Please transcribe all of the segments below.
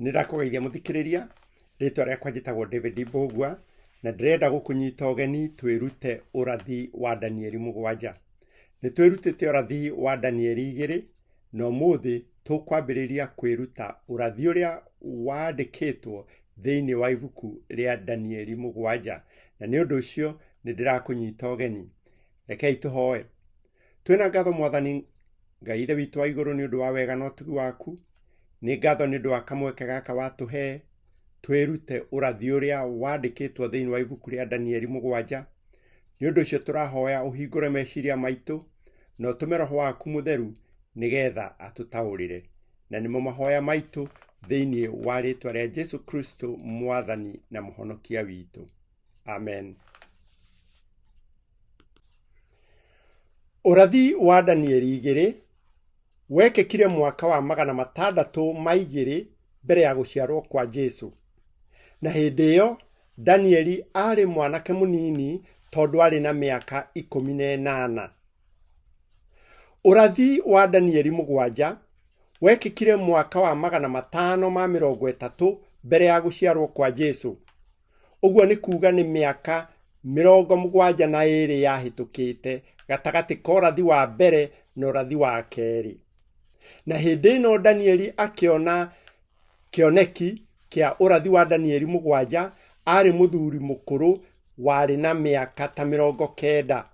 Nĩndakũgeithia mũthikĩrĩria, rĩtwa rĩakwa njĩtagwo David Mbũgua, na ndĩrenda gũkũnyita ũgeni twĩrute ũrathi wa Danieli 7. Nĩtwĩrutĩte ũrathi wa Danieli 2, na ũmũthĩ tũkwambĩrĩria kwĩruta ũrathi ũrĩa wandĩkĩtwo thĩinĩ wa ibuku rĩa Danieli 7. Na nĩ ũndũ ũcio nĩndĩrakũnyita ũgeni. Rekei tũhoe. Twĩna ngatho Mwathani Ngai Ithe witũ wa igũrũ nĩ ũndũ wa wega na ũtugi waku. Nĩ ngatho nĩ ũndũ wa kamweke gaka watũhe twĩrute ũrathi ũrĩa wandĩkĩtwo thĩinĩ wa ibuku rĩa Danieli 7. Nĩ ũndũ ũcio tũrahoya ũhingũre meciria maitũ na ũtũme Roho waku Mũtheru nĩgetha atũtaũrĩre. Na nĩmo mahoya maitũ thĩinĩ wa rĩtwa rĩa Jesu Kristo Mwathani na Mũhonokia witũ. Amen. Ũrathi wa Danieli 2 wekĩkire mwaka wa 602 mbere ya gũciarwo kwa Jesu. Na hĩndĩ ĩyo Danieli arĩ mwanake mũnini tondũ arĩ na mĩaka 18. Ũrathi wa Danieli 7 wekĩkire mwaka wa 530 mbere ya gũciarwo kwa Jesu. Ũguo nĩ kuuga nĩ mĩaka 72 yahĩtũkĩte gatagatĩ ka ũrathi wa mbere na ũrathi wa kerĩ. Na hĩndĩ ĩno Danieli akĩona kĩoneki kĩa ũrathi wa Danieli 7 arĩ mũthuri mũkũrũ warĩ na mĩaka ta 90.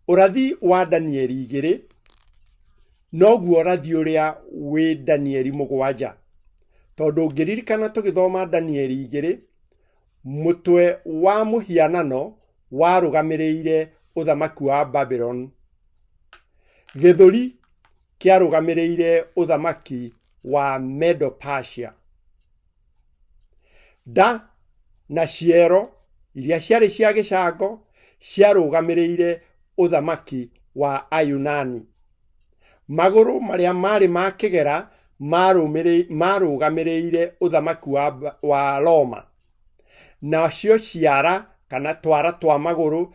Ũrathi wa Danieli 2 noguo ũrathi ũrĩa wĩ Danieli 7. Tondũ ngĩririkana tũgĩthoma Danieli 2, mũtwe wa mũhianano warũgamĩrĩire ũthamaki wa Babylon. Gĩthũri kĩarũgamĩrĩire ũthamaki wa Medo-Persia. Nda na ciero iria ciarĩ cia gĩcango ciarũgamĩrĩire ũthamaki wa Ayunani. Magũrũ marĩa marĩ ma kĩgera marũgamĩrĩire ũthamaki wa Roma. Nacio ciara kana twara twa magũrũ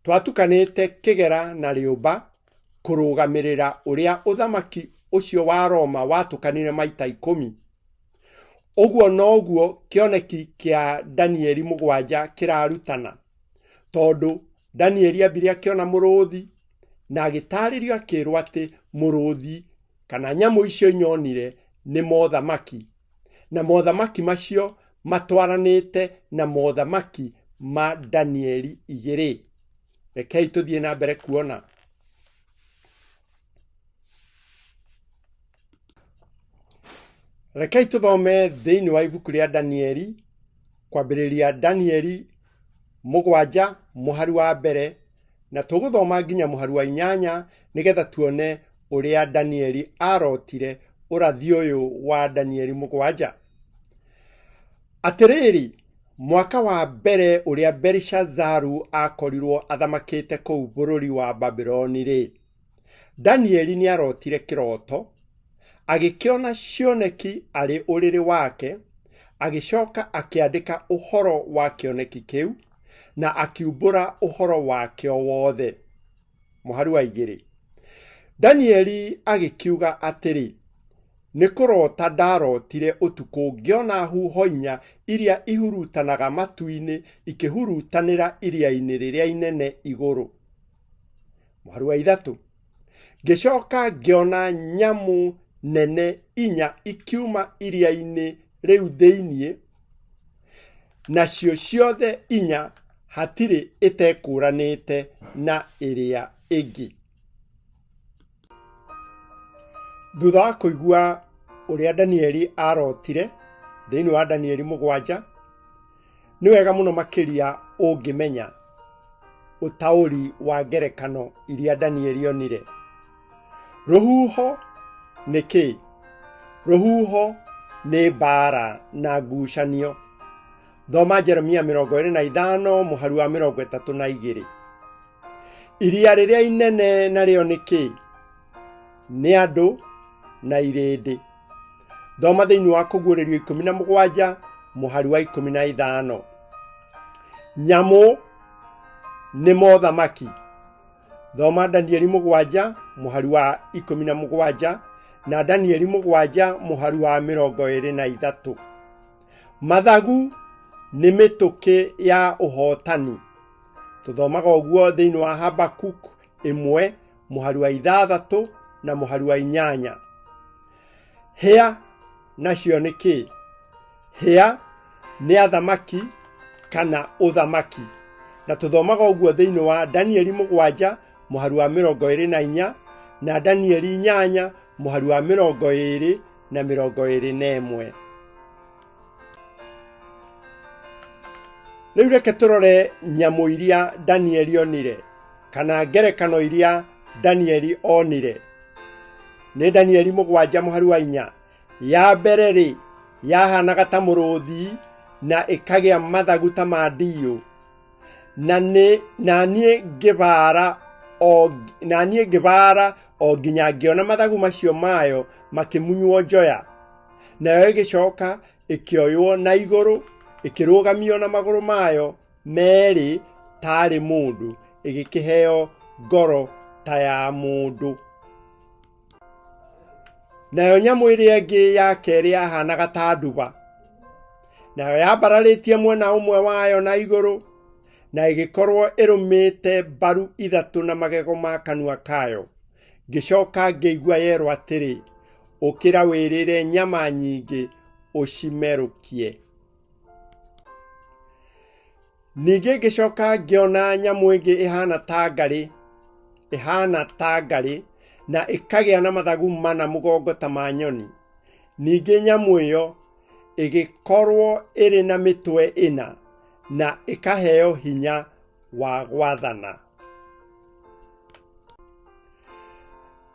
twatukanĩte kĩgera na rĩũmba kũrũgamĩrĩra ũrĩa ũthamaki ũcio wa Roma watukanire maita 10. Ũguo noguo kĩoneki kĩa Danieli 7 kĩrarutana. Tondũ Danieli ambire akĩona mũrũthi na agĩtarĩrio akĩrwo atĩ mũrũthi kana nyamũ icio nyonire nĩ mothamaki. Na mothamaki macio matwaranĩte na mothamaki ma Danieli 2. Rekei tũthiĩ na mbere kuona. Rekei tũthome thĩinĩ wa ibuku rĩa Danieli, kwambĩrĩria Danieli 7 mũhari wa mbere, na tũgũthoma nginya mũhari wa 8 nĩgetha tuone ũrĩa Danieli arotire ũrathi ũyũ wa Danieli 7. Atĩrĩrĩ, mwaka wa mbere ũrĩa Belishazaru akorirwo athamakĩte kũu bũrũri wa Babyloni-rĩ, Danieli nĩarotire kĩroto, agĩkĩona cioneki arĩ ũrĩrĩ wake, agĩcoka akĩandĩka ũhoro wa kĩoneki kĩu na akiumbũra ũhoro wakĩo wothe. Mũhari wa 2. Danieli agĩkiuga atĩrĩ, nĩ kũrota ndarotire ũtukũ ngĩona huho inya iria ihurutanaga matu-inĩ ikĩhurutanĩra iria-inĩ rĩrĩa inene igũrũ. Mũhari wa 3. Ngĩcoka ngĩona nyamũ nene inya ikiuma iria-inĩ rĩu thĩinĩ, nacio ciothe inya hatirĩ ĩtekũranĩte na ĩrĩa ĩngĩ. Thutha wa kũigua ũrĩa Danieli arotire thĩinĩ wa Danieli 7, nĩ wega mũno makĩria ũngĩmenya ũtaũri wa ngerekano iria Danieli onire. Rũhuho nĩ kĩ? Rũhuho nĩ mbara na ngucanio. Thoma Jeremia 25 mũhari wa 32. Iria rĩrĩa inene narĩo nĩ kĩ? Nĩ andũ na irĩndĩ. Thoma thĩinĩ wa Kũguũrĩrio 17 mũhari wa 15. Nyamũ nĩ mothamaki. Thoma Danieli 7 mũhari wa 17 na Danieli 7 mũhari wa 23. Mathagu nĩ mĩtũkĩ ya ũhotani. Tũthomaga ũguo thĩinĩ wa Habakuk 1 mũhari wa 6 na mũhari wa 8. Hĩa nacio nĩ kĩ? Hĩa nĩ athamaki kana ũthamaki. Na tũthomaga ũguo thĩinĩ wa Danieli 7 mũhari wa 24 na Danieli 8 mũhari wa 20 na 21. Rĩu reke tũrore nyamũ iria Danieli onire kana ngerekano iria Danieli onire. Nĩ Danieli 7 mũhari wa 4. Ya mbere rĩ, yahanaga ta mũrũthi na ĩkagĩa mathagu ta ma ndiũ. Na niĩ ngĩbara o nginya ngĩona mathagu macio mayo makĩmunywo njoya. Nayo ĩgĩcoka ĩkĩoywo na igũrũ, ĩkĩrũgamio na magũrũ mayo merĩ tarĩ mũndũ, ĩgĩkĩheo ngoro ta ya mũndũ. Nayo nyamũ ĩrĩa ĩngĩ ya kerĩ yahanaga ta nduba. Nayo yambararĩtie mwena ũmwe wayo na igũrũ, na ĩgĩkorwo ĩrũmĩte mbaru 3 na magego ma kanua kayo. Ngĩcoka ngĩigua yerwo atĩrĩ, ũkĩra wĩrĩre nyama nyingĩ ũcimerũkie. Ningĩ ngĩcoka ngĩona nyamũ ĩngĩ ĩhana ta ngarĩ na ĩkagĩa na mathagu 4 mũgongo ta ma nyoni. Ningĩ nyamũ ĩyo ĩgĩkorwo ĩrĩ na mĩtwe 4 na ĩkaheo hinya wa gwathana.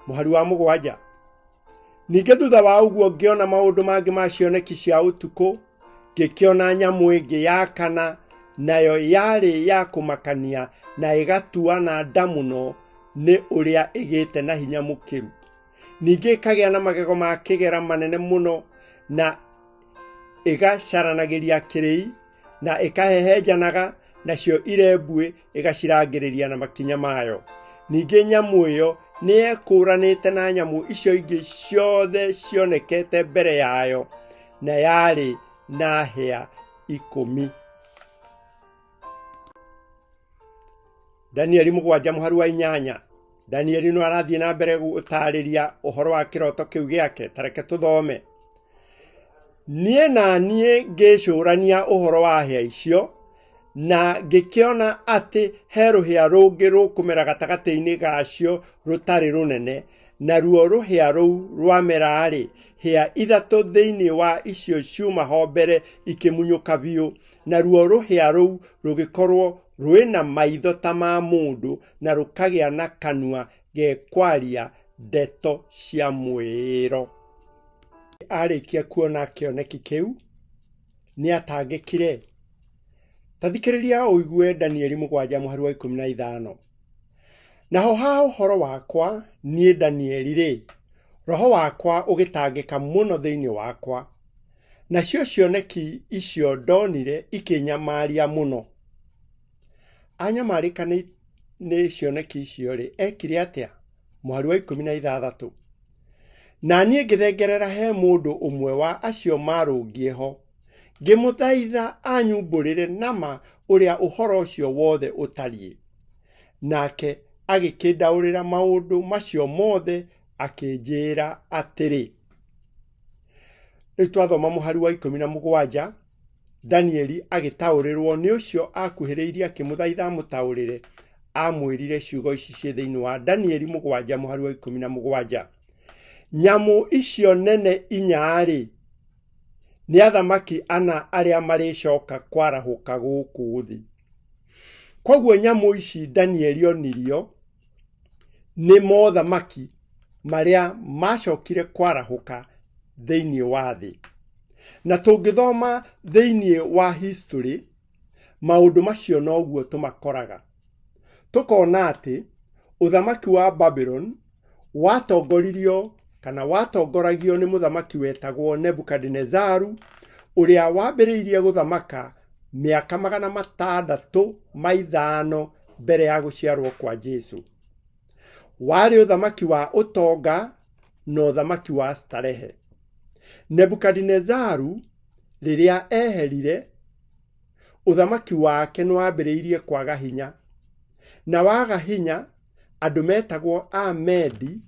Mũhari wa 7. Ningĩ thutha wa ũguo ngĩona maũndũ mangĩ ma cioneki cia ũtukũ, ngĩkĩona nyamũ ĩngĩ ya 4, nayo yarĩ ya kũmakania na ĩgatuana nda mũno nĩ ũrĩa ĩgĩte na hinya mũkĩru. Ningĩ ĩkagĩa na magego ma kĩgera manene mũno na ĩgacaranagĩria kĩrĩi na ĩkahehenjanaga, nacio irembue ĩgacirangĩrĩria na makinya mayo. Ningĩ nyamũ ĩyo nĩ ekũranĩte na nyamũ icio ingĩ ciothe cionekete mbere yayo, na yarĩ na hĩa 10. Danieli 7 mũhari wa 8. Danieli no arathiĩ na mbere gũtarĩria ũhoro wa kĩroto kĩu gĩake. Tareke tũthome. Niĩ ngĩcũrania ũhoro wa hĩa icio, na ngĩkĩona atĩ he rũhĩa rũngĩ rũkũmera gatagatĩ-inĩ gacio rũtarĩ rũnene, na ruo rũhĩa rũu rwamera-rĩ, hĩa 3 thĩinĩ wa icio ciumaho mbere ikĩmunyũka biũ, na ruo rũhĩa rũu rũgĩkorwo rwĩna maitho ta ma mũndũ na rũkagĩa na kanua gekwaria ndeto cia mwĩro. Arĩkia kuona kĩoneki kĩu, nĩ atangĩkire. Tathikĩrĩria ũigue Danieli 7 mũhari wa 15. Naho ha ũhoro wakwa niĩ Danieli rĩ, roho wakwa ũgĩtangĩka mũno thĩinĩ wakwa, nacio cioneki icio ndonire ikĩnyamaria mũno. Anyamarĩka nĩ cioneki icio rĩ, ekire atĩa? Mũhari wa 16. Na niĩ ngĩthengerera he mũndũ ũmwe wa acio marũngiĩ ho, ngĩmũthaitha anyumbũrĩre nama ũrĩa ũhoro ũcio wothe ũtariĩ. Nake agĩkĩndaũrĩra maũndũ macio mothe, akĩnjĩra atĩrĩ. Rĩu twathoma mũhari wa 17, Danieli agĩtaũrĩrwo nĩ ũcio akuhĩrĩirie akĩmũthaitha amũtaũrĩre, amwĩrire ciugo ici ciĩ thĩinĩ wa Danieli 7 mũhari wa 17. Nyamũ icio nene 4-rĩ, nĩ athamaki 4 arĩa marĩcoka kwarahũka gũkũ thĩ. Koguo nyamũ ici Danieli onirio nĩ mothamaki marĩa macokire kwarahũka thĩinĩ wa thĩ. Na tũngĩthoma thĩinĩ wa history, maũndũ macio noguo tũmakoraga. Tũkona atĩ ũthamaki wa Babylon watongoragio nĩ mũthamaki wetagwo Nebukadnezaru, ũrĩa wambĩrĩirie gũthamaka mĩaka 605 mbere ya gũciarwo kwa Jesu. Warĩ ũthamaki wa ũtonga na ũthamaki wa starehe. Nebukadinezaru rĩrĩa eherire, ũthamaki wake nĩwambĩrĩirie kwaga hinya, na waga hinya andũ metagwo Amedi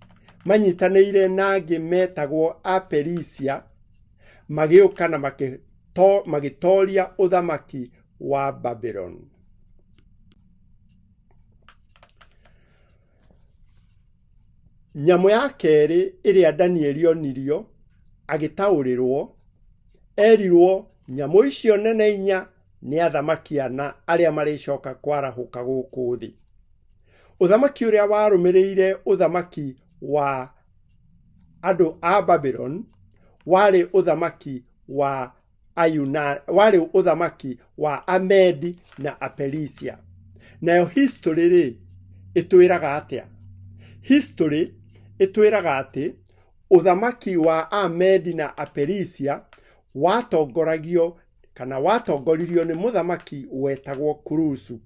manyitanĩire na angĩ metagwo Aperisia magĩũka na magĩtoria ũthamaki wa Babylon. Nyamũ ya kerĩ ĩrĩa Danieli onirio agĩtaũrĩrwo, erirwo nyamũ icio nene inya nĩ athamaki ana arĩa marĩcoka kwarahũka gũkũ thĩ. Ũthamaki ũrĩa warũmĩrĩire ũthamaki wa andũ a Babylon warĩ ũthamaki wa Amedi na Aperisia. Nayo history ĩtwĩraga atĩa? History ĩtwĩraga atĩ ũthamaki wa Amedi na Aperisia watongoririo nĩ mũthamaki wetagwo Kurusu.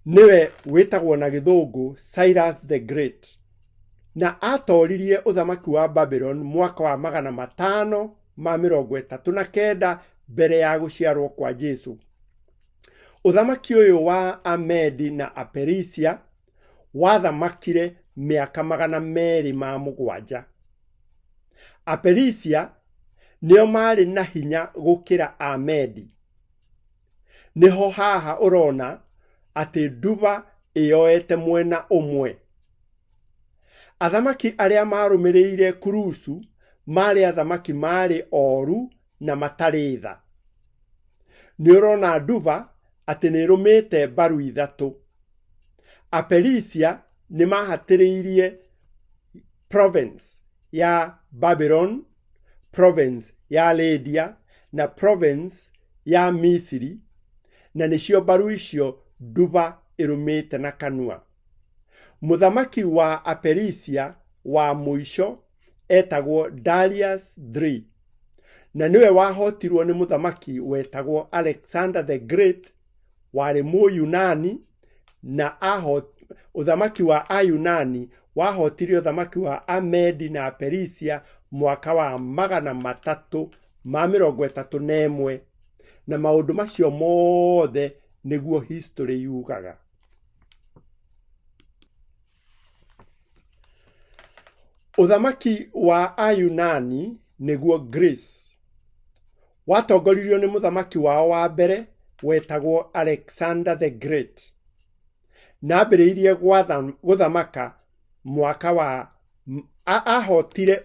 Niwe wetagwo na gĩthũngũ Cyrus the Great, na atoririe ũthamaki wa Babylon mwaka wa 539 mbere ya gũciarwo kwa Jesu. Ũthamaki ũyũ wa Amedi na Aperisia wathamakire mĩaka 207. Aperisia nĩo marĩ na hinya gũkĩra Amedi. Nĩho haha ũrona atĩ nduba ĩyoete mwena ũmwe. Athamaki arĩa marũmĩrĩire Kurusu marĩ athamaki marĩ oru na matarĩ tha. Nĩũrona nduba atĩ nĩrũmĩte mbaru ithatũ. Aperisia nĩmahatĩrĩirie province ya Babylon, province ya Lydia na province ya Misiri, na nĩcio mbaru icio nduba ĩrũmĩte na kanua. Mũthamaki wa Aperisia wa mũico etagwo Darius III, na niwe wahotirwo nĩ mũthamaki wetagwo Alexander the Great warĩ Mũyunani, na ũthamaki wa Ayunani wahotirie ũthamaki wa Amedi na Aperisia mwaka wa 331, na maũndũ macio mothe nĩguo history yugaga. Ũthamaki wa Ayunani nĩguo Greece watongoririo nĩ mũthamaki wao wa mbere wetagwo Alexander the Great, na ambĩrĩirie gũthamaka mwaka wa ahotire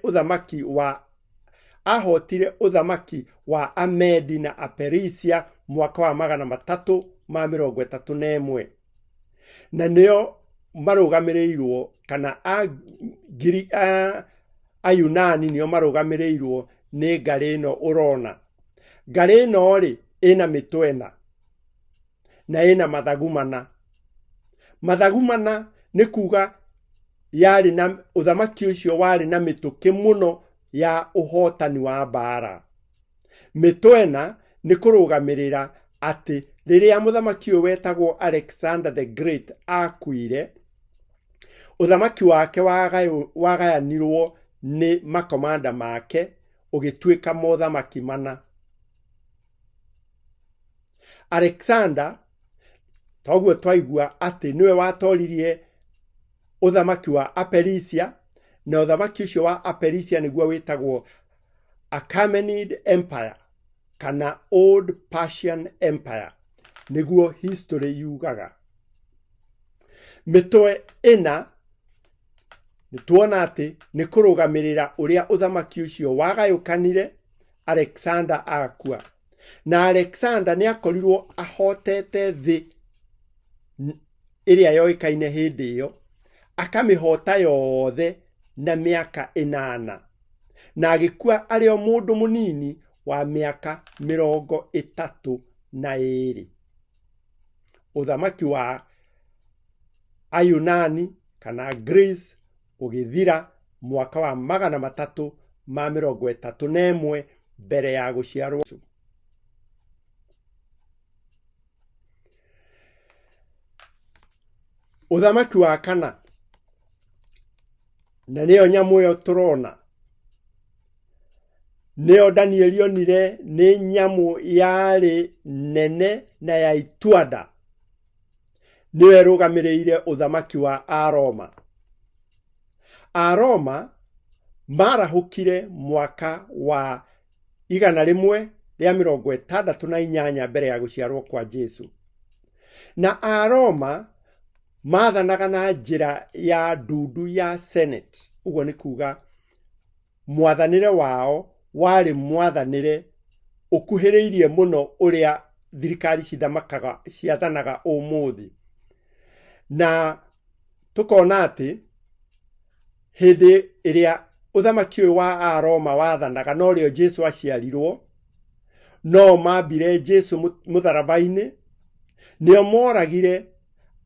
ũthamaki wa Amedi na Aperisia mwaka wa 331, na nĩo marũgamĩrĩirwo kana Ayunani nĩo marũgamĩrĩirwo nĩ ngarĩ ĩno ũrona. Ngarĩ ĩno rĩ ĩna mĩtwe na ĩna mathagu mana. Mathagu mana nĩ kuga yarĩ na ũthamaki ũcio warĩ na mĩtũkĩ mũno ya ũhotani wa mbara. Mĩtwe nĩ kũrũgamĩrĩra atĩ rĩrĩa mũthamaki ũyũ wetagwo Alexander the Great akuire, ũthamaki wake wagayanirwo nĩ makomanda make ũgĩtuĩka mothamaki mana. Alexander toguo twaigua atĩ niwe watoririe ũthamaki wa Aperisia, na ũthamaki ũcio wa Aperisia nĩguo wĩtagwo Achaemenid Empire kana Old Persian Empire, nĩguo history yugaga. Mĩtwe ĩna nĩtuona atĩ nĩ kũrũgamĩrĩra ũrĩa ũthamaki ũcio wagayũkanire Alexander akua, na Alexander nĩakorirwo ahotete thĩ ĩrĩa yoĩkaine hĩndĩ ĩyo, akamĩhota yothe na mĩaka 8, na agĩkua arĩ o mũndũ mũnini wa mĩaka 32. Ũthamaki wa Ayunani kana Greece ũgĩthira mwaka wa 331 mbere ya gũciarwo. Ũthamaki wa kana na nĩyo nyamũ ĩyo tũrona. Nĩyo Danieli onire nĩ nyamũ yarĩ nene na ya ituada. Nĩyo ĩrũgamĩrĩire ũthamaki wa Aroma. Aroma marahũkire mwaka wa 168 mbere ya gũciarwo kwa Jesu. Na Aroma maathanaga na njĩra ya ndundu ya Senate. Ũguo nĩ kuga mwathanĩre wao warĩ mwathanĩre ũkuhĩrĩirie mũno ũrĩa thirikari ciathanaga ũmũthĩ. Na tũkona atĩ hĩndĩ ĩrĩa ũthamaki ũyũ wa Aroma wathanaga, no rĩo Jesu aciarirwo, no mambire Jesu mũtharaba-inĩ, nĩo moragire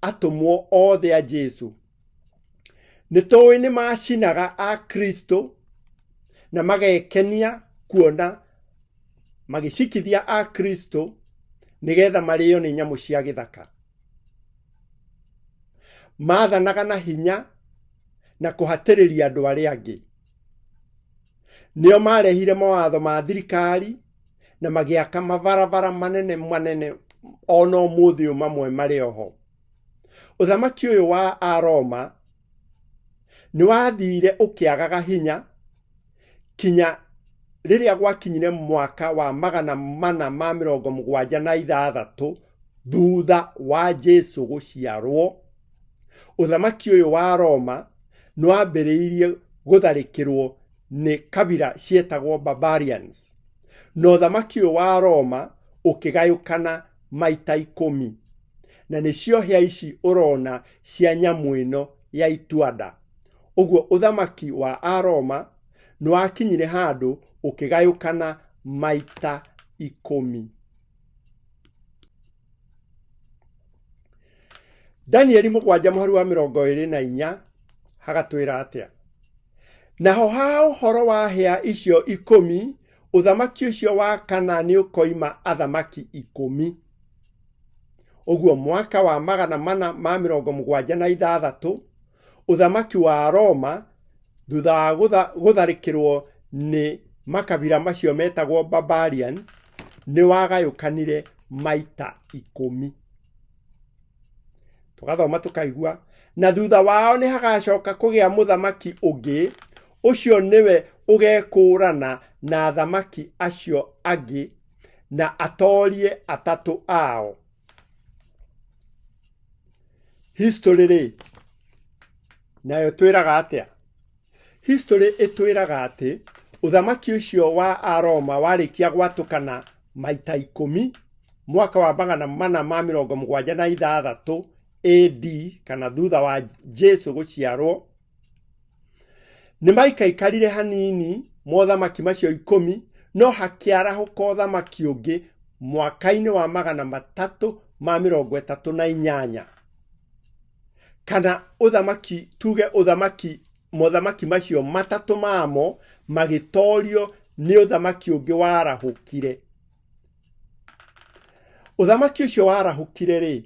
atũmwo othe a Jesu. Nĩtũĩ nĩ macinaga a Kristo na magekenia kuona magĩcikithia a Kristo nĩgetha marĩo nĩ nyamũ cia gĩthaka. Maathanaga na hinya na kũhatĩrĩria andũ arĩa angĩ. Nĩo marehire mawatho ma thirikari na magĩaka mabarabara manene ona ũmũthĩ mamwe marĩ oho. Ũthamaki ũyũ wa Aroma nĩ wathire ũkĩagaga hinya kinya rĩrĩa gwakinyire mwaka wa 476 thutha wa Jesu gũciarwo. Ũthamaki ũyũ wa Roma nĩ wambĩrĩirie gũtharĩkĩrwo nĩ kabira cietagwo Barbarians. Na ũthamaki ũyũ wa Roma ũkĩgayũkana maita 10. Na nĩcio hĩa ici ũrona cia nyamũ ĩno ya ituada. Ũguo ũthamaki wa Aroma nĩ wakinyire handũ ũkĩgayũkana maita 10. Danieli 7:24 hagatwĩra atĩa: naho ha ũhoro wa hĩa icio 10, ũthamaki ũcio wa kana nĩ ũkoima athamaki 10. Ũguo mwaka wa 476 ũthamaki wa Roma thutha wa gũtharĩkĩrwo nĩ makabira macio metagwo Barbarians nĩ wagayũkanire maita 10. Tũgathoma tũkaigua, na thutha wao nĩ hagacoka kũgĩa mũthamaki ũngĩ, ũcio nĩwe ũgekũrana na athamaki acio angĩ na atorie atatũ ao. History nayo twĩraga atĩa? History ĩtwĩraga atĩ ũthamaki ũcio wa Aroma warĩkia gwatũkana maita 10 mwaka wa 476 AD, kana thutha wa Jesu gũciarwo. Nĩ maikaikarire hanini mothamaki macio 10, no hakĩarahũka ũthamaki ũngĩ mwaka-inĩ wa 338. Kana ũthamaki, tuge ũthamaki, mothamaki macio matatũ mamo magĩtorio nĩ ũthamaki ũngĩ warahũkire. Ũthamaki ũcio warahũkire rĩ,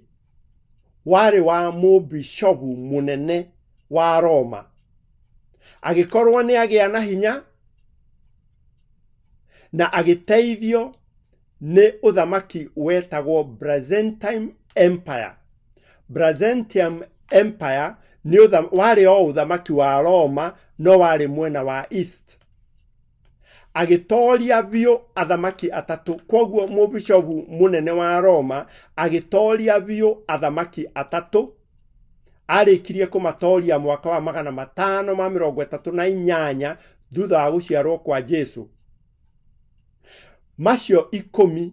warĩ wa mũbishopu mũnene wa Roma. Agĩkorwo nĩ agĩa na hinya na agĩteithio nĩ ũthamaki wetagwo Byzantine Empire. Byzantine Empire warĩ o ũthamaki wa Roma, no warĩ mwena wa East. Agĩtoria biũ athamaki atatũ. Koguo mũbishopu mũnene wa Roma agĩtoria biũ athamaki atatũ. Arĩkirie kũmatoria mwaka wa 538 thutha wa gũciarwo kwa Jesu. Macio 10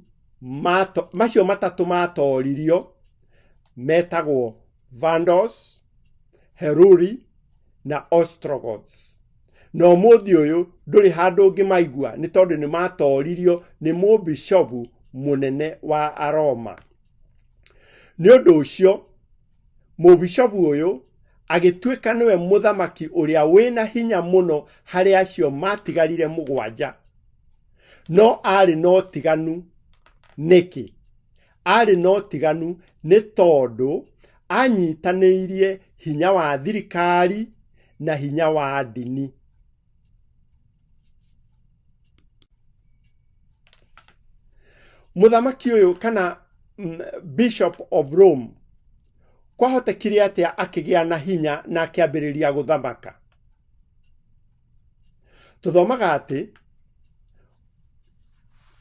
macio matatũ matoririo metagwo Vandals, Heruli na Ostrogoths. No mũthĩ ũyũ ndũrĩ handũ ũngĩmaigua nĩ tondũ nĩ matoririo nĩ mũbishopu mũnene wa Aroma. Nĩ ũndũ ũcio mũbishopu ũyũ agĩtuĩka nĩwe mũthamaki ũrĩa wĩna hinya mũno harĩ acio matigarire 7. No arĩ no tiganu. Nĩkĩ? Arĩ no tiganu nĩ tondũ anyitanĩirie hinya wa thirikari na hinya wa ndini. Muthamaki uyu kana Bishop of Rome kwahotekire atia akigia na hinya na akiambiriria guthamaka. Tuthomaga ati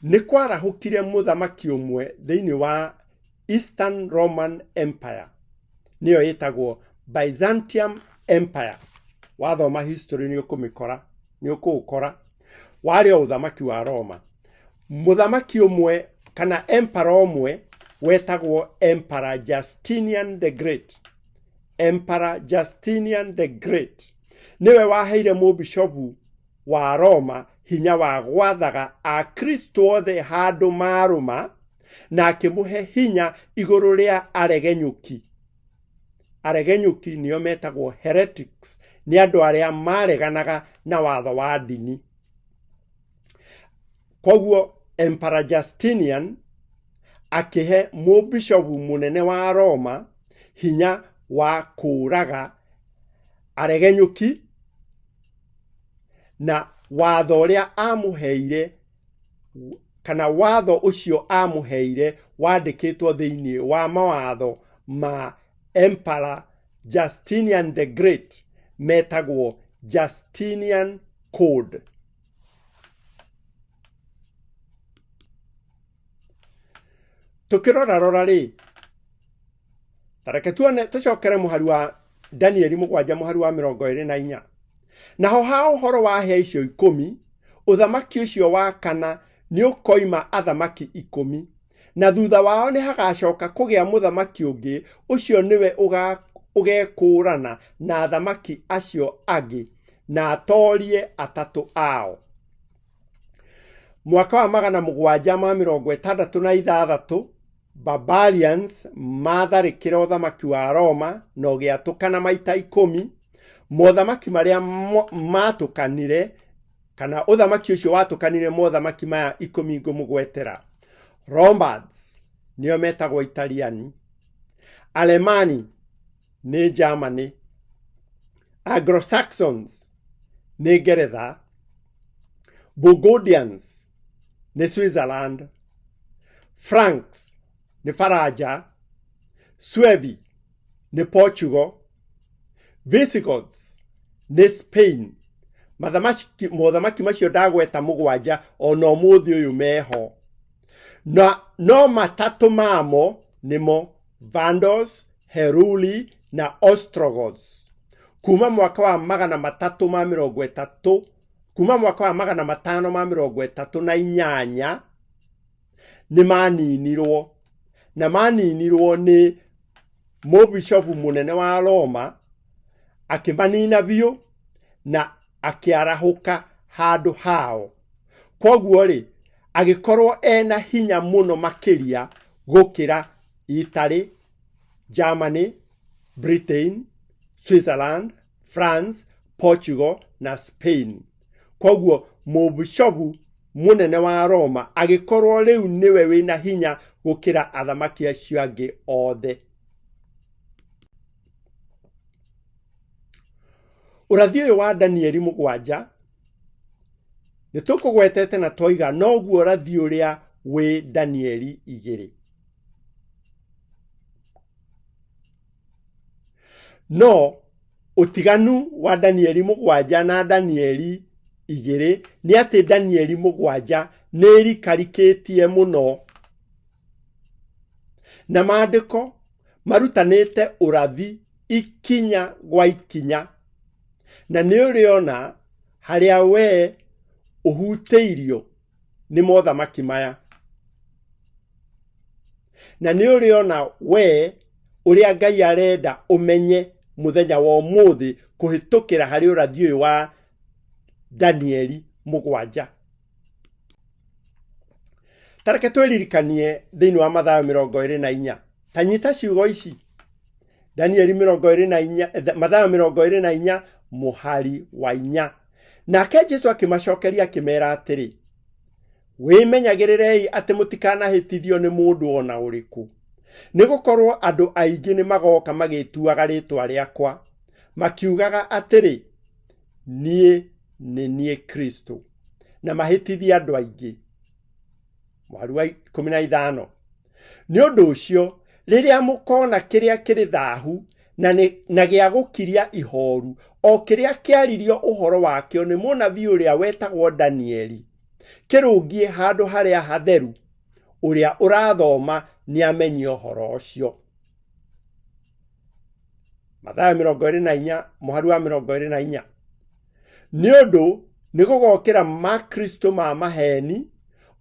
ni kwarahukire muthamaki umwe thiini wa Eastern Roman Empire, niyo yitagwo Byzantium Empire. Wathoma history ni ukukora wari o uthamaki wa Roma. Muthamaki umwe kana emperor umwe wetagwo Emperor Justinian the Great. Emperor Justinian the Great niwe waheire mubishopu wa Roma hinya wa gwathaga a Kristo othe handu maruma na akimuhe hinya iguru ria aregenyuki. Aregenyuki niyo metagwo heretics, ni andu aria mareganaga na watho wa ndini. Koguo Emperor Justinian akihe mubishopu munene wa Roma hinya wa kuraga aregenyuki, na watho uria amuheire kana watho ucio amuheire wandikitwo thiini wa mawatho ma Emperor Justinian the Great metagwo Justinian Code. Tukirora ri tareke tucokere muhari wa Danieli 7 muhari wa 24. Naho ha uhoro wa hia icio 10 uthamaki ucio wa kana ni ukoima athamaki 10, na thutha wao ni hagacoka kugia muthamaki ungi ucio niwe ugekurana na athamaki acio agi na atorie atatu ao. Mwaka wa 766 Barbarians matharikira uthamaki wa Roma no giatukana maita 10. Mothamaki maria matukanire kana uthamaki ucio watukanire mothamaki maya 10 ngumugwetera: Lombards niyo metagwo Italiani, Alemani ni Germany, Anglo-Saxons ni Ngeretha, Burgundians ni Switzerland, Franks ni Faraja, Suevi ni Portugal, Visigoths ni Spain. Mothamaki macio ndagweta mugwanja ono muthi uyu meho, na no matatu mamo nimo Vandals, Heruli na Ostrogoths. Kuma mwaka wa 538 ni maninirwo ni mubishopu munene wa Roma, akimanina biu na akiarahuka handu hao. Koguo ri agikorwo ena hinya muno makiria gukira Italy, Germany, Britain, Switzerland, France, Portugal na Spain. Koguo mubishopu munene wa Roma agikorwo riu niwe wina hinya gukira athamaki acio angi othe. Urathi uyu wa Danieli 7 ni tukugwetete na toiga noguo urathi uria wi Danieli 2. No utiganu wa Danieli 7 na Danieli 2 ni ati Danieli 7 ni rikarikitie muno, na maandiko marutanite urathi ikinya gwa ikinya, na ni uriona haria we uhuteirio ni mothamaki maya, na ni uriona we uria Ngai arenda umenye muthenya wa umuthi kuhitukira hari urathi uyu wa Danieli 7. Tareke twiririkanie thiini wa Mathayo 24. Tanyita ciugo ici: Danieli 24, Mathayo 24 muhari wa 4. Nake Jesu akimacokeria akimera atiri: wimenyagirerei ati mutikanahitithio ni mundu ona uriku, nigukorwo andu aingi ni magoka magituaga ritwa riakwa makiugaga atĩrĩ, niĩ nĩ niĩ Kristo, na mahĩtithia andũ aingĩ. Mũhari wa 15. Nĩ ũndũ ũcio, rĩrĩa mũkona kĩrĩa kĩrĩ thaahu na gĩa gũkiria ihooru, o kĩrĩa kĩaririo ũhoro wakĩo nĩ mũnabii ũrĩa wetagwo Danieli, kĩrũngie handũ harĩa hatheru, ũrĩa ũrathoma nĩamenye ũhoro ũcio. Mathayo 24, mũhari wa 24. Nĩ ũndũ nĩ gũgokĩra makristo ma maheni,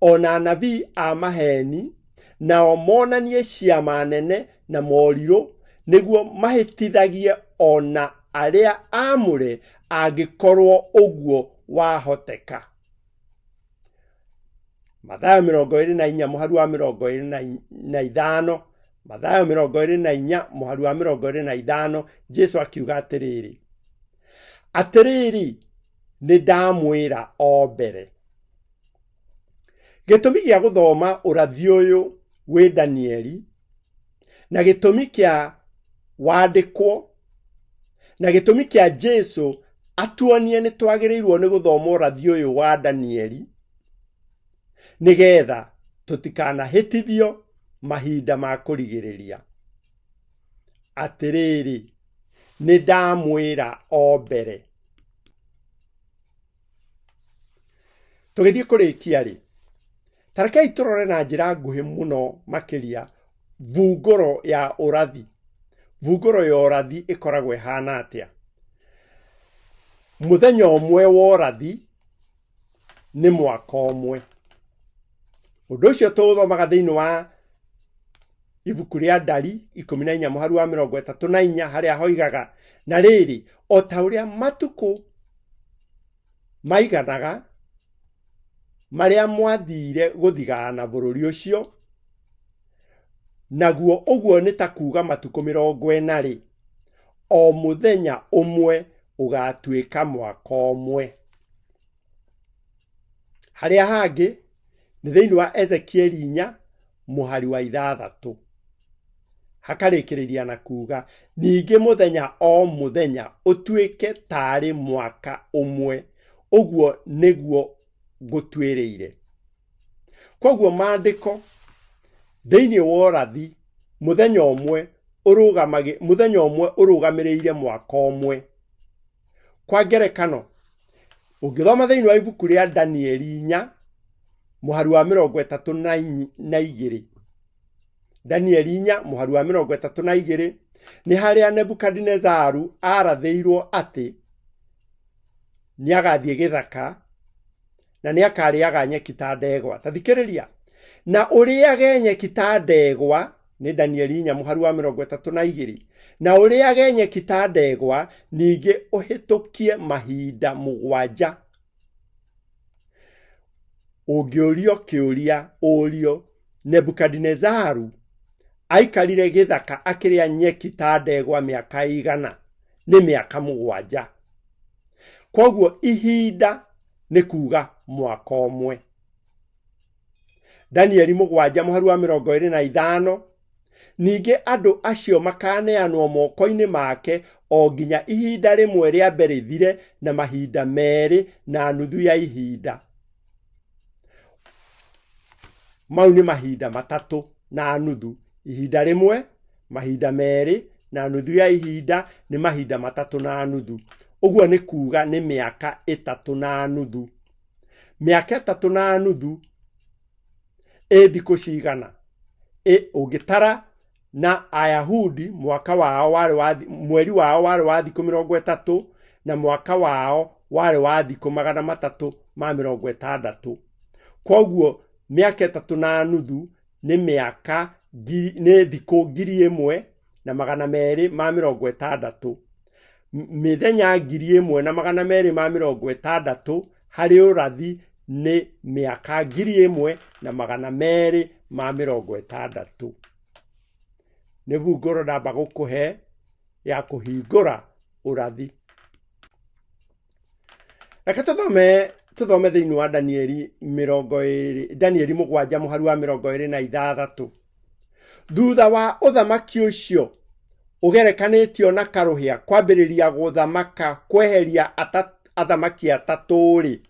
ona anabii a maheni, nao monanie ciama nene na morirũ, nĩguo mahĩtithagie ona arĩa aamũre angĩkorwo ũguo wahoteka. Mathayo 24, mũhari wa 25. Mathayo 24, mũhari wa 25, Jesu akiuga atĩrĩrĩ, atĩrĩrĩ, nĩ ndamwĩra o mbere. Gĩtũmi gĩa gũthoma ũrathi ũyũ wĩ Danieli, na gĩtũmi kĩa wandĩkwo, na gĩtũmi kĩa Jesu atuonie nĩ twagĩrĩirwo nĩ gũthoma ũrathi ũyũ wa Danieli, nĩgetha tũtikanahĩtithio mahinda ma kũrigĩrĩria. Atĩrĩrĩ, nĩ ndamwĩra o mbere. Tũgĩthiĩ kũrĩkia rĩ, tarekei tũrore na njĩra nguhĩ mũno makĩria vungũro ya ũrathi. Vungũro ya ũrathi ĩkoragwo ĩhana atĩa? Mũthenya ũmwe wa ũrathi nĩ mwaka ũmwe. Ũndũ ũcio tũthomaga thĩinĩ wa ibuku rĩa Ndari 14, mũhari wa 34, harĩa hoigaga, na rĩrĩ, o ta ũrĩa matukũ maiganaga marĩa mwathire gũthigana bũrũri ũcio, naguo ũguo nĩ ta kuuga matukũ 40 rĩ, o mũthenya ũmwe ũgatuĩka mwaka ũmwe. Harĩa hangĩ nĩ thĩinĩ wa Ezekieli 4, mũhari wa 6, hakarĩkĩrĩria na kuuga, ningĩ mũthenya o mũthenya ũtuĩke tarĩ mwaka ũmwe, ũguo nĩguo gũtuĩrĩire. Koguo maandĩko thĩinĩ wa ũrathi, mũthenya ũmwe ũrũgamĩrĩire mwaka ũmwe. Kwa ngerekano, ũngĩthoma thĩinĩ wa ibuku rĩa Danieli 4, mũhari wa 32, Danieli 4, mũhari wa 32, nĩ harĩa Nebukadinezaru arathĩirwo atĩ nĩagathiĩ gĩthaka na nĩakarĩaga nyeki ta ndegwa. Tathikĩrĩria, na ũrĩage nyeki ta ndegwa, nĩ Danieli 4, mũhari wa 32, na ũrĩage nyeki ta ndegwa, ningĩ ũhĩtũkie mahinda 7. Ũngĩũrio kĩũria ũrio, Nebukadinezaru aikarire gĩthaka akĩrĩa nyeki ta ndegwa mĩaka igana? Nĩ mĩaka 7. Koguo ihinda nĩ kuuga mwaka ũmwe. Danieli 7, mũhari wa 25, ningĩ andũ acio makaneanwo moko-inĩ make o nginya ihinda rĩmwe rĩa mbere rĩthire na mahinda 2 na nuthu ya ihinda. Mau nĩ mahinda 3 na nuthu. Ihinda rĩmwe, mahinda 2 na nuthu ya ihinda nĩ mahinda 3 na nuthu. Ũguo nĩ kuuga nĩ mĩaka 3 na nuthu. Mĩaka 3 na nuthu thikũ cigana? Ũngĩtara na Ayahudi mwaka wao mweri wao warĩ wa thikũ 30 na mwaka wao warĩ wa thikũ 360. Koguo mĩaka 3 na nuthu nĩ thikũ 1260. Mĩthenya 1260 harĩ ũrathi nĩ mĩaka 1260. Nĩ vungũro ndamba gũkũhe ya kũhingũra ũrathi. Reke tũthome thĩinĩ wa Danieli 7, mũhari wa 26. Thutha wa ũthamaki ũcio ugerekanitio na karuhia kwambiriria guthamaka kweheria athamaki atatu ri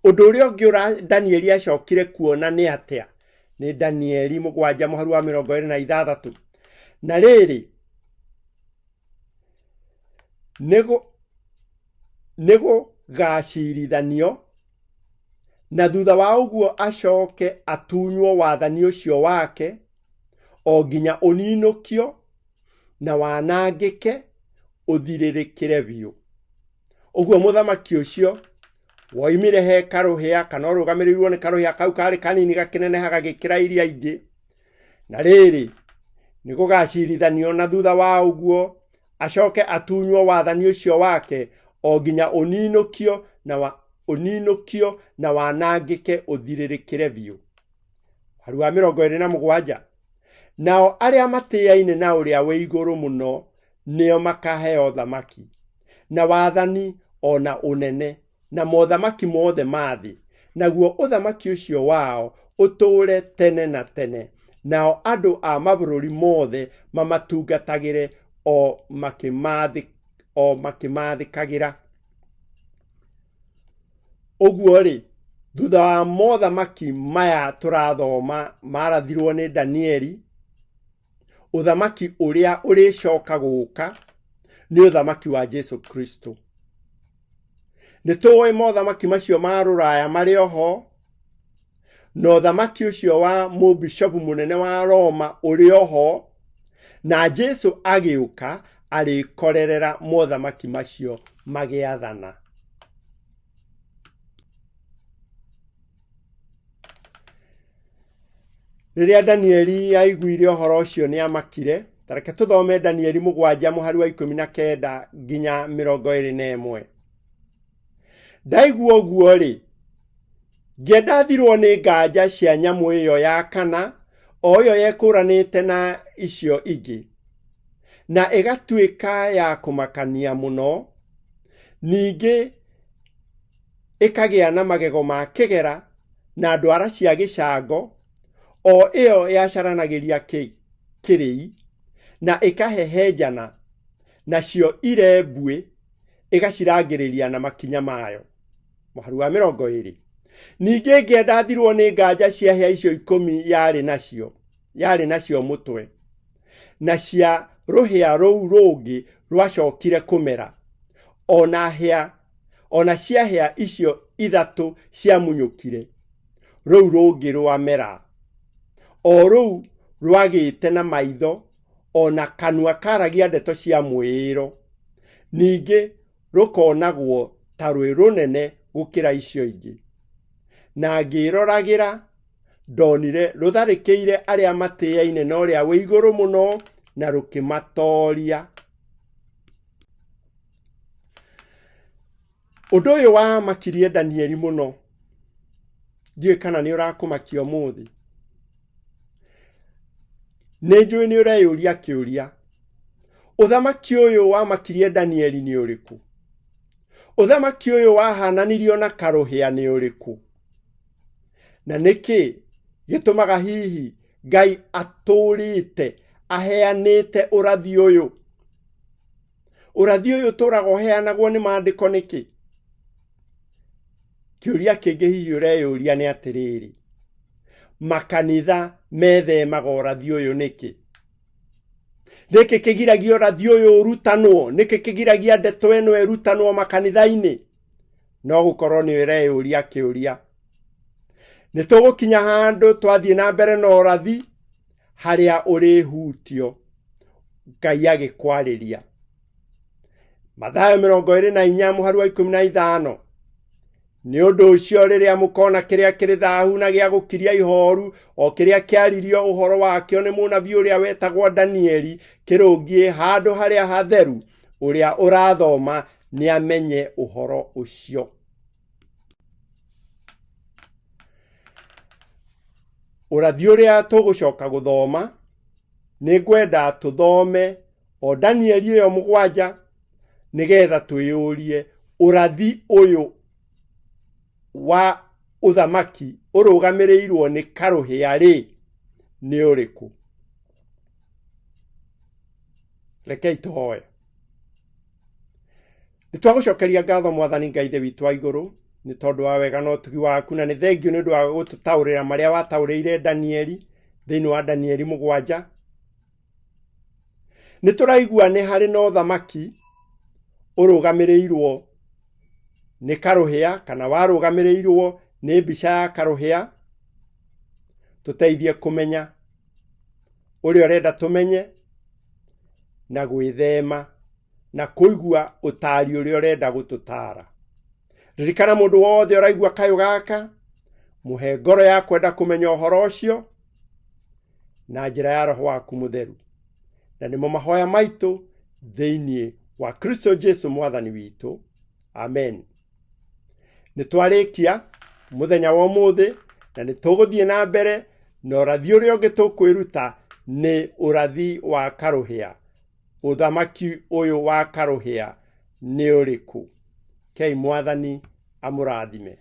undu uria ungi Danieli acokire kuona ni atia ni Danieli 7:26 na riri nego gacirithanio na thutha wa uguo acoke atunywo wathani ucio wake o nginya uninukio na wanangike uthiririkire biu. Uguo muthamaki ucio woimire he karuhia kana urugamirirwo ni karuhia kau kari kanini gakinenehaga gikira iria ingi na riri nigugacirithanio na thutha wa uguo acoke atunywo wathani ucio wake o nginya uninukio na wanangike uthiririkire biu. Haru wa 27 nao aria matiaine na uria we iguru muno nio makaheo thamaki na wathani ona unene na mothamaki mothe mathi naguo uthamaki ucio wao uture tene na tene nao andu a mabururi mothe mamatungatagire o makimathikagira. Uguo ri thutha wa mothamaki maya turathoma marathirwo ni Danieli, uthamaki uria uricoka guka ni uthamaki wa Jesu Kristo. Nituwe mothamaki macio ma Ruraya mari oho no uthamaki ucio wa mubishopu munene wa Roma uri oho na Jesu agiuka arikorerera mothamaki macio magiathana. Riria Danieli aiguire uhoro ucio ni amakire. Tareke tuthome Danieli 7:19 nginya 21. Ndaigua uguo ri ngendathirwo ni nganja cia nyamu iyo ya kana o yo yekuranite na icio ingi na igatuika ya kumakania muno ningi ikagia na magego ma kigera na ndwara cia gicango o iyo yacaranagiria kirei na ikahehenjana nacio irebue igacirangiriria na makinya mayo. Muharu wa 20 ningi ngendathirwo ni nganja cia hia icio 10 yari nacio mutwe na cia ruhia rou rungi rwacokire kumera ona cia hia icio 3 cia munyukire rou rungi rwamera o rou rwagite na maitho ona kanua karagia ndeto cia mwiro ningi rukonagwo ta rwi runene gukira icio ingi na ngiroragira ndonire rutharikiire aria matiaine na uria we iguru muno na rukimatoria. Undu uyu wa makirie Danieli muno ndiye kana ni urakumakia umuthi. Nejui ni ureyuria kiuria uthamaki uyu wa makirie Danieli ni uriku? Uthamaki uyu wahananirio na karuhia ni uriku? Na niki gitumaga hihi Ngai aturite aheanite urathi uyu? Urathi uyu turago heanagwo ni maandiko niki? Kiuria kingi hihi ureyuria ni atiriri makanitha methemaga urathi uyu niki? Niki kigiragia urathi uyu urutanwo? Niki kigiragia ndeto eno erutanwo makanitha-ini? No gukorwo ni ureyuria kiuria. Nitugukinya handu twathie na mbere na urathi haria urihutio Ngai agikwariria. Mathayo 24 muharu wa 15 ni undu ucio riria mukona kiria kiri thahu na gia gukiria ihoru o kiria kiaririo uhoro wakio ni munabii uria wetagwo Danieli kirungie handu haria hatheru uria urathoma ni amenye uhoro ucio. Urathi uria tugucoka guthoma ni ngwenda tuthome o Danieli uyo 7 nigetha twiyurie urathi uyu wa uthamaki urugamirirwo ni karuhia ri ni uriku. Rekei tũhoe. Nĩ twagũcokeria ngatho Mwathani Ngai Ithe witũ wa igũrũ nĩ tondũ wa wega na ũtugi waku, na nĩ thengio nĩ ũndũ wa gũtũtaũrĩra marĩa wataũrĩire Danieli thĩinĩ wa Danieli 7. Nĩ tũraigua nĩ harĩ na ũthamaki ũrũgamĩrĩirwo nĩ karũhĩa, kana warũgamĩrĩirwo nĩ mbica ya karũhĩa. Tũteithie kũmenya ũrĩa ũrenda tũmenye na gwĩthema na kũigua ũtaari ũrĩa ũrenda gũtũtaara. Ririkana mũndũ wothe ũraigua kayũ gaka, mũhe ngoro ya kwenda kũmenya ũhoro ũcio na njĩra ya Roho waku Mũtheru. Na nĩmo mahoya maitũ thĩinĩ wa Kristo Jesu Mwathani witũ. Amen. Nĩ twarĩkia mũthenya wa ũmũthĩ na nĩ tũgũthiĩ na mbere na ũrathi ũrĩa ũngĩ tũkwĩruta nĩ ũrathi wa karũhĩa. Ũthamaki ũyũ wa karũhĩa nĩ ũrĩkũ? Kei Mwathani amũrathime.